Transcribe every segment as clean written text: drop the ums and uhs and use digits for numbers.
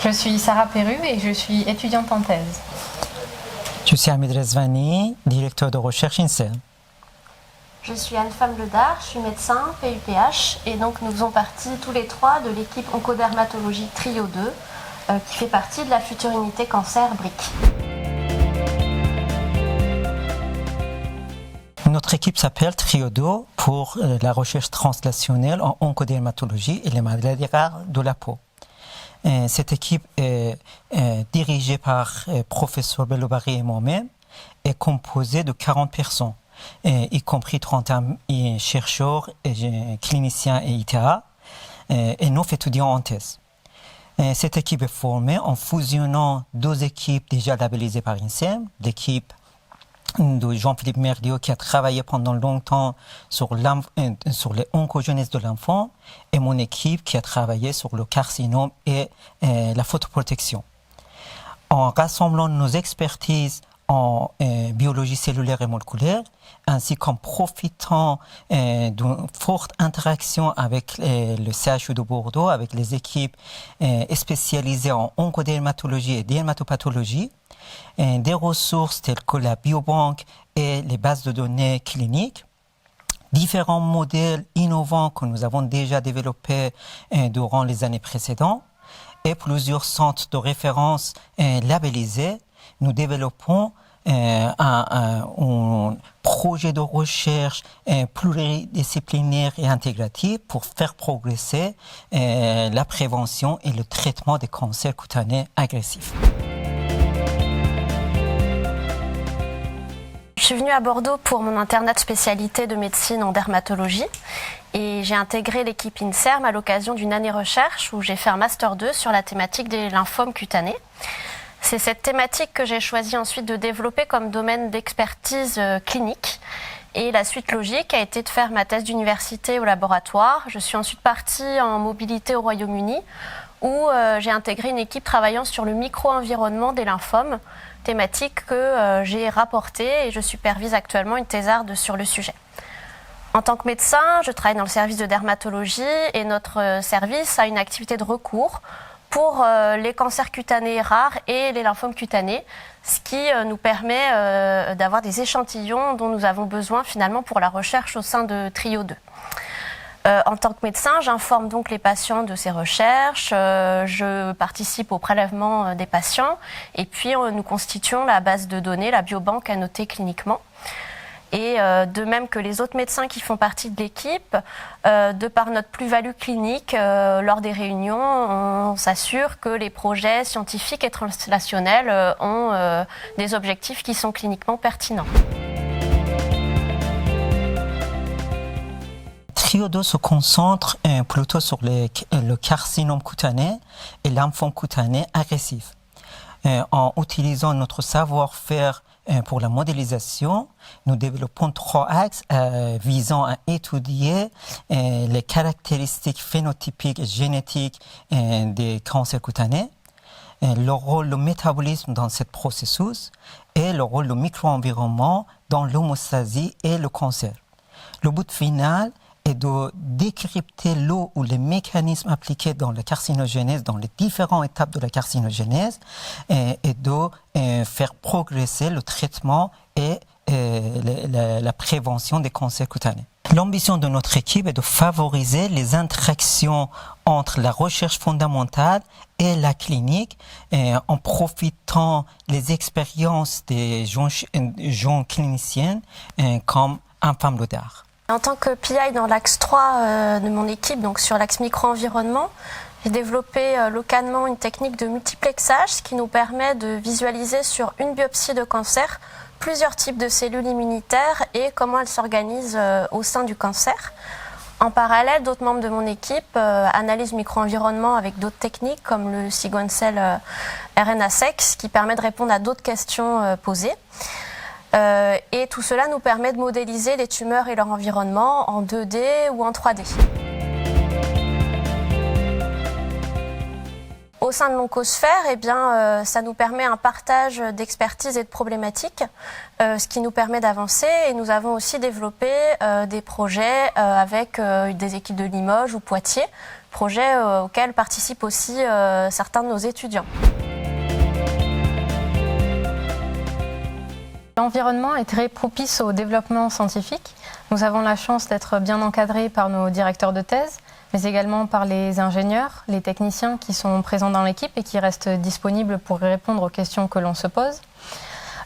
Je suis Sarah Perru et je suis étudiante en thèse. Je suis Hamid Rezvani, directeur de recherche INSERM. Je suis Anne-Femme Ledard, je suis médecin, PUPH, et donc nous faisons partie tous les trois de l'équipe oncodermatologie Trio 2, qui fait partie de la future unité cancer BRIC. Notre équipe s'appelle Trio 2 pour la recherche translationnelle en oncodermatologie et les maladies rares de la peau. Cette équipe est dirigée par professeur Bello-Barry et moi-même, est composée de 40 personnes, y compris 31 chercheurs, cliniciens et ITA, et 9 étudiants en thèse. Cette équipe est formée en fusionnant deux équipes déjà labellisées par INSERM, l'équipe de Jean-Philippe Merliot qui a travaillé pendant longtemps sur les oncogenèses de l'enfant et mon équipe qui a travaillé sur le carcinome et la photoprotection. En rassemblant nos expertises en biologie cellulaire et moléculaire, ainsi qu'en profitant d'une forte interaction avec le CHU de Bordeaux, avec les équipes spécialisées en oncodermatologie et dermatopathologie, des ressources telles que la biobanque et les bases de données cliniques, différents modèles innovants que nous avons déjà développés durant les années précédentes et plusieurs centres de référence labellisés. Nous développons un projet de recherche pluridisciplinaire et intégratif pour faire progresser la prévention et le traitement des cancers cutanés agressifs. Je suis venue à Bordeaux pour mon internat de spécialité de médecine en dermatologie et j'ai intégré l'équipe INSERM à l'occasion d'une année recherche où j'ai fait un Master 2 sur la thématique des lymphomes cutanés. C'est cette thématique que j'ai choisi ensuite de développer comme domaine d'expertise clinique. Et la suite logique a été de faire ma thèse d'université au laboratoire. Je suis ensuite partie en mobilité au Royaume-Uni où j'ai intégré une équipe travaillant sur le micro-environnement des lymphomes, thématique que j'ai rapportée et je supervise actuellement une thésarde sur le sujet. En tant que médecin, je travaille dans le service de dermatologie et notre service a une activité de recours pour les cancers cutanés rares et les lymphomes cutanés, ce qui nous permet d'avoir des échantillons dont nous avons besoin finalement pour la recherche au sein de Trio 2. En tant que médecin, j'informe donc les patients de ces recherches, je participe au prélèvement des patients et puis nous constituons la base de données, la biobanque à noter cliniquement. Et de même que les autres médecins qui font partie de l'équipe, de par notre plus-value clinique, lors des réunions, on s'assure que les projets scientifiques et translationnels ont des objectifs qui sont cliniquement pertinents. Trio 2 se concentre plutôt sur le carcinome cutané et lymphome cutané agressif. En utilisant notre savoir-faire pour la modélisation, nous développons 3 axes visant à étudier les caractéristiques phénotypiques et génétiques des cancers cutanés, le rôle du métabolisme dans ce processus et le rôle du micro-environnement dans l'homéostasie et le cancer. Le but final est de décrypter l'eau ou les mécanismes appliqués dans la carcinogénèse, dans les différentes étapes de la carcinogénèse, et de faire progresser le traitement et la prévention des cancers cutanés. L'ambition de notre équipe est de favoriser les interactions entre la recherche fondamentale et la clinique en profitant des expériences des gens cliniciens comme Anne-Femme Ledard. En tant que PI dans l'axe 3 de mon équipe, donc sur l'axe micro-environnement, j'ai développé localement une technique de multiplexage, ce qui nous permet de visualiser sur une biopsie de cancer plusieurs types de cellules immunitaires et comment elles s'organisent au sein du cancer. En parallèle, d'autres membres de mon équipe analysent le micro-environnement avec d'autres techniques comme le sequentiel RNA-seq, qui permet de répondre à d'autres questions posées. Et tout cela nous permet de modéliser les tumeurs et leur environnement en 2D ou en 3D. Au sein de l'oncosphère, ça nous permet un partage d'expertise et de problématiques, ce qui nous permet d'avancer. Et nous avons aussi développé des projets avec des équipes de Limoges ou Poitiers projet auquel participent aussi certains de nos étudiants. L'environnement est très propice au développement scientifique. Nous avons la chance d'être bien encadrés par nos directeurs de thèse, mais également par les ingénieurs, les techniciens qui sont présents dans l'équipe et qui restent disponibles pour répondre aux questions que l'on se pose.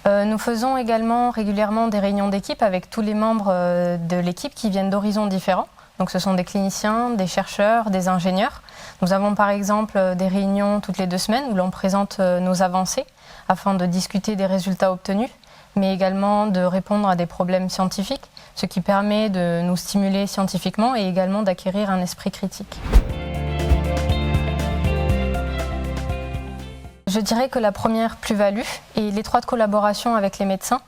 Nous faisons également régulièrement des réunions d'équipe avec tous les membres de l'équipe qui viennent d'horizons différents. Donc ce sont des cliniciens, des chercheurs, des ingénieurs. Nous avons par exemple des réunions toutes les 2 semaines où l'on présente nos avancées afin de discuter des résultats obtenus, mais également de répondre à des problèmes scientifiques, ce qui permet de nous stimuler scientifiquement et également d'acquérir un esprit critique. Je dirais que la première plus-value est l'étroite collaboration avec les médecins.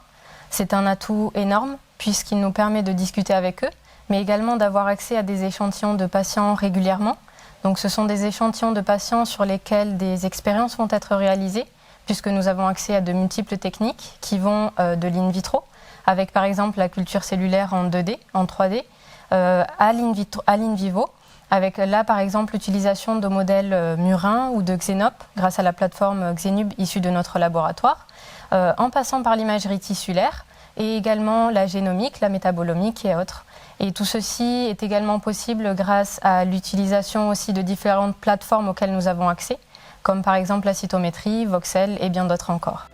C'est un atout énorme puisqu'il nous permet de discuter avec eux, mais également d'avoir accès à des échantillons de patients régulièrement. Donc ce sont des échantillons de patients sur lesquels des expériences vont être réalisées, puisque nous avons accès à de multiples techniques qui vont de l'in vitro, avec par exemple la culture cellulaire en 2D, en 3D, à l'in vivo, avec là par exemple l'utilisation de modèles murins ou de Xenop grâce à la plateforme Xenub issue de notre laboratoire, en passant par l'imagerie tissulaire et également la génomique, la métabolomique et autres. Et tout ceci est également possible grâce à l'utilisation aussi de différentes plateformes auxquelles nous avons accès, comme par exemple la cytométrie, Voxel et bien d'autres encore.